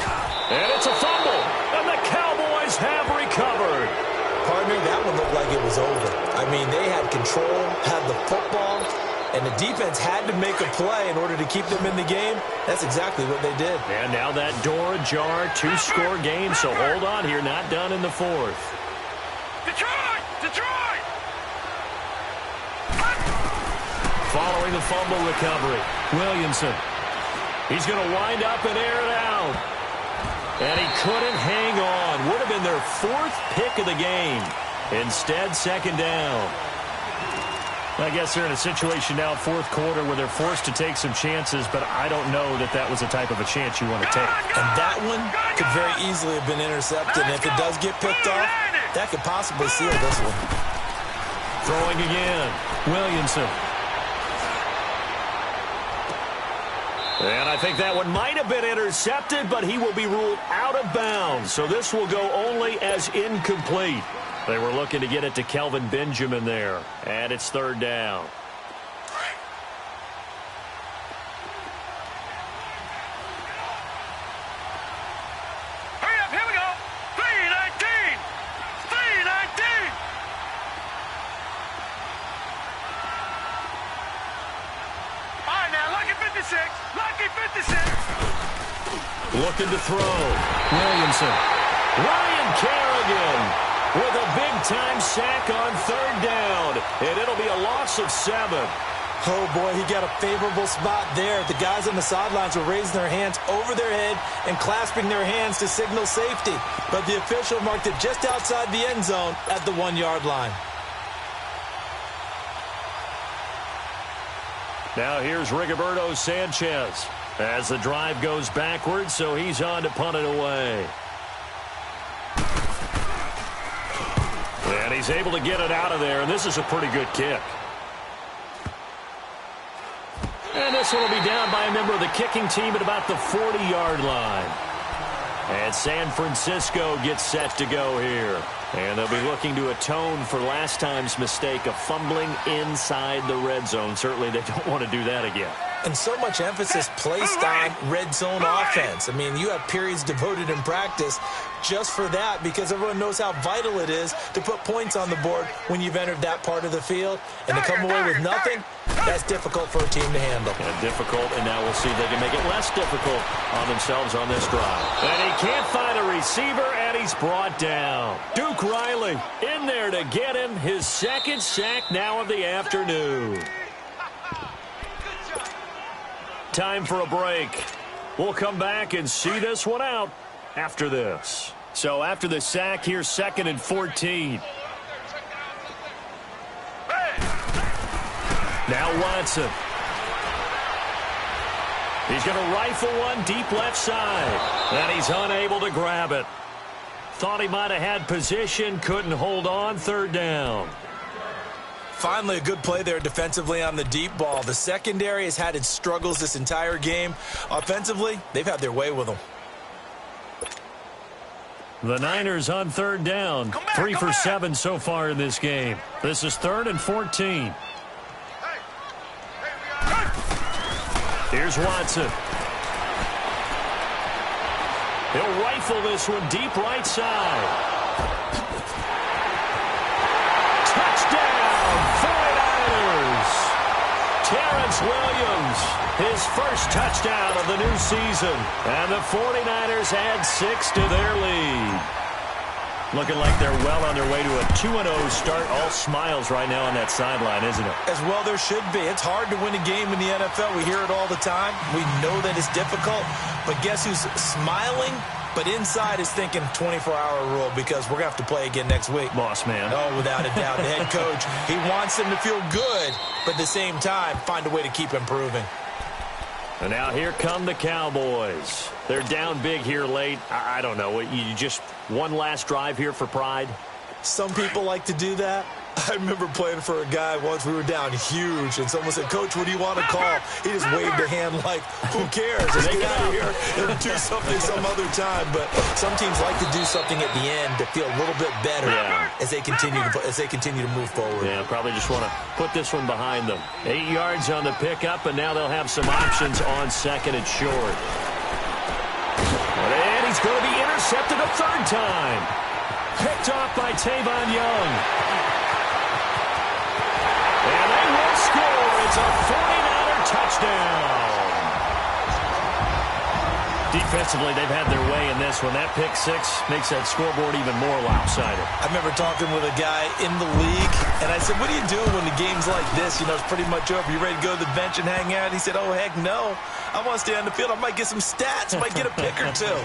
And it's a fumble. And the Cowboys have recovered. Partner, that one looked like it was over. I mean, they had control, had the football, and the defense had to make a play in order to keep them in the game. That's exactly what they did. And now that door ajar, 2-score game, so hold on here, not done in the 4th. Detroit! Detroit! Following the fumble recovery, Williamson. He's going to wind up and air it out. And he couldn't hang on. Would have been their 4th pick of the game. Instead, second down. I guess they're in a situation now, 4th quarter, where they're forced to take some chances, but I don't know that that was the type of a chance you want to take. And that one could very easily have been intercepted. And if it does get picked off, that could possibly seal this one. Throwing again, Williamson. And I think that one might have been intercepted, but he will be ruled out of bounds. So this will go only as incomplete. They were looking to get it to Kelvin Benjamin there. And it's third down. Hurry up, here we go! 3:19! 3:19! All right, now, lucky 56! Lucky 56! Looking to throw. Williamson. Ryan Kerrigan with a big-time sack on third down. And it'll be a loss of 7. Oh, boy, he got a favorable spot there. The guys on the sidelines were raising their hands over their head and clasping their hands to signal safety. But the official marked it just outside the end zone at the 1-yard line. Now here's Rigoberto Sanchez as the drive goes backwards, so he's on to punt it away. And he's able to get it out of there, and this is a pretty good kick. And this one will be down by a member of the kicking team at about the 40-yard line. And San Francisco gets set to go here. And they'll be looking to atone for last time's mistake of fumbling inside the red zone. Certainly they don't want to do that again. And so much emphasis placed on red zone offense. I mean, you have periods devoted in practice just for that because everyone knows how vital it is to put points on the board when you've entered that part of the field. And to come away with nothing, that's difficult for a team to handle. And difficult, and now we'll see if they can make it less difficult on themselves on this drive. And he can't find a receiver, and he's brought down. Duke Riley in there to get him his 2nd sack now of the afternoon. Time for a break. We'll come back and see this one out after this. So after the sack, here's 2nd and 14. Now Watson. He's going to rifle one deep left side. And he's unable to grab it. Thought he might have had position, couldn't hold on, third down. Finally, a good play there defensively on the deep ball. The secondary has had its struggles this entire game. Offensively, they've had their way with them. The Niners on third down. 3 for 7 so far in this game. This is 3rd and 14. Here's Watson. He'll rifle this one deep right side. Terrence Williams, his first touchdown of the new season. And the 49ers add 6 to their lead. Looking like they're well on their way to a 2-0 start. All smiles right now on that sideline, isn't it? As well there should be. It's hard to win a game in the NFL. We hear it all the time. We know that it's difficult. But guess who's smiling? But inside is thinking 24-hour rule because we're going to have to play again next week. Boss man. Oh, without a doubt. The head coach, he wants them to feel good, but at the same time, find a way to keep improving. And now here come the Cowboys. They're down big here late. I don't know. You just one last drive here for pride? Some people like to do that. I remember playing for a guy once. We were down huge, and someone said, "Coach, what do you want to call?" He just waved a hand like, who cares? Let's get out of here and do something some other time. But some teams like to do something at the end to feel a little bit better as they continue to move forward. Yeah, probably just want to put this one behind them. 8 yards on the pickup, and now they'll have some options on second and short. And he's going to be intercepted a third time. Picked off by Tavon Young. And they will score. It's a 49er touchdown. Defensively, they've had their way in this one. That pick six makes that scoreboard even more lopsided. I remember talking with a guy in the league, and I said, what are you doing when the game's like this? You know, it's pretty much over. You ready to go to the bench and hang out? He said, oh, heck no. I want to stay on the field. I might get some stats. Might get a pick or two.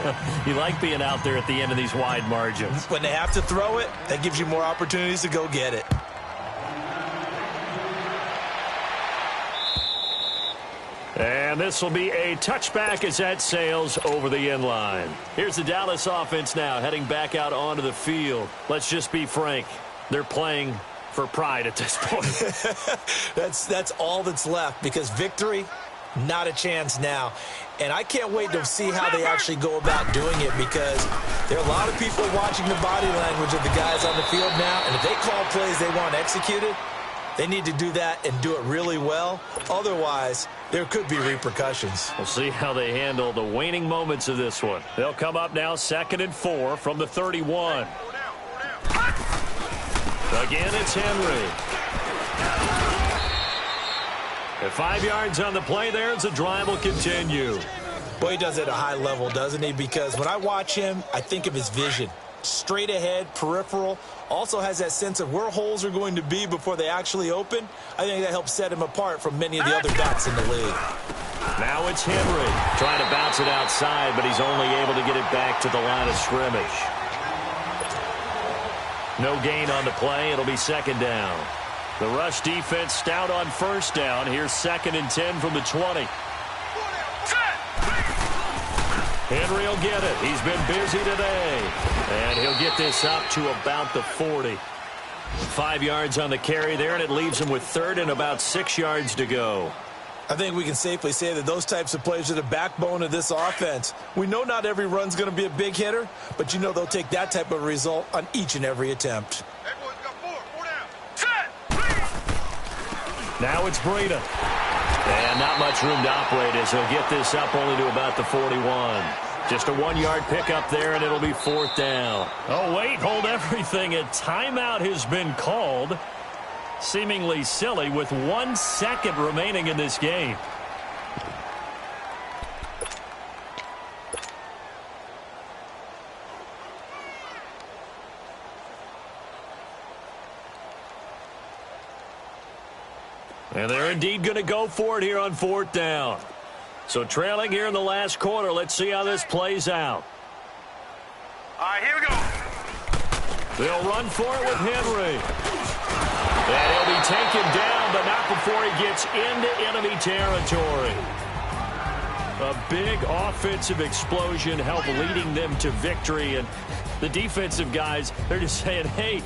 You like being out there at the end of these wide margins. When they have to throw it, that gives you more opportunities to go get it. And this will be a touchback as that sails over the end line. Here's the Dallas offense now heading back out onto the field. Let's just be frank. They're playing for pride at this point. That's all that's left because victory, not a chance now. And I can't wait to see how they actually go about doing it because there are a lot of people watching the body language of the guys on the field now. And if they call plays they want executed, they need to do that and do it really well. Otherwise, there could be repercussions. We'll see how they handle the waning moments of this one. They'll come up now 2nd and 4 from the 31. Again, it's Henry. At 5 yards on the play there, the drive will continue. Boy, he does it at a high level, doesn't he? Because when I watch him, I think of his vision. Straight ahead, peripheral, also has that sense of where holes are going to be before they actually open. I think that helps set him apart from many of the other backs in the league. Now it's Henry trying to bounce it outside, but he's only able to get it back to the line of scrimmage. No gain on the play. It'll be 2nd down. The rush defense stout on 1st down. Here's 2nd and 10 from the 20. Henry will get it. He's been busy today. And he'll get this up to about the 40. 5 yards on the carry there, and it leaves him with 3rd and about 6 yards to go. I think we can safely say that those types of plays are the backbone of this offense. We know not every run's going to be a big hitter, but you know they'll take that type of result on each and every attempt. Everyone's got four down. Set. Now it's Breida. And not much room to operate as he'll get this up only to about the 41. Just a 1-yard pickup there, and it'll be 4th down. Oh, wait, hold everything. A timeout has been called. Seemingly silly with 1 second remaining in this game. And they're indeed going to go for it here on 4th down. So trailing here in the last quarter. Let's see how this plays out. All right, here we go. They'll run for it with Henry. And he'll be taken down, but not before he gets into enemy territory. A big offensive explosion helped leading them to victory. And the defensive guys, they're just saying, hey,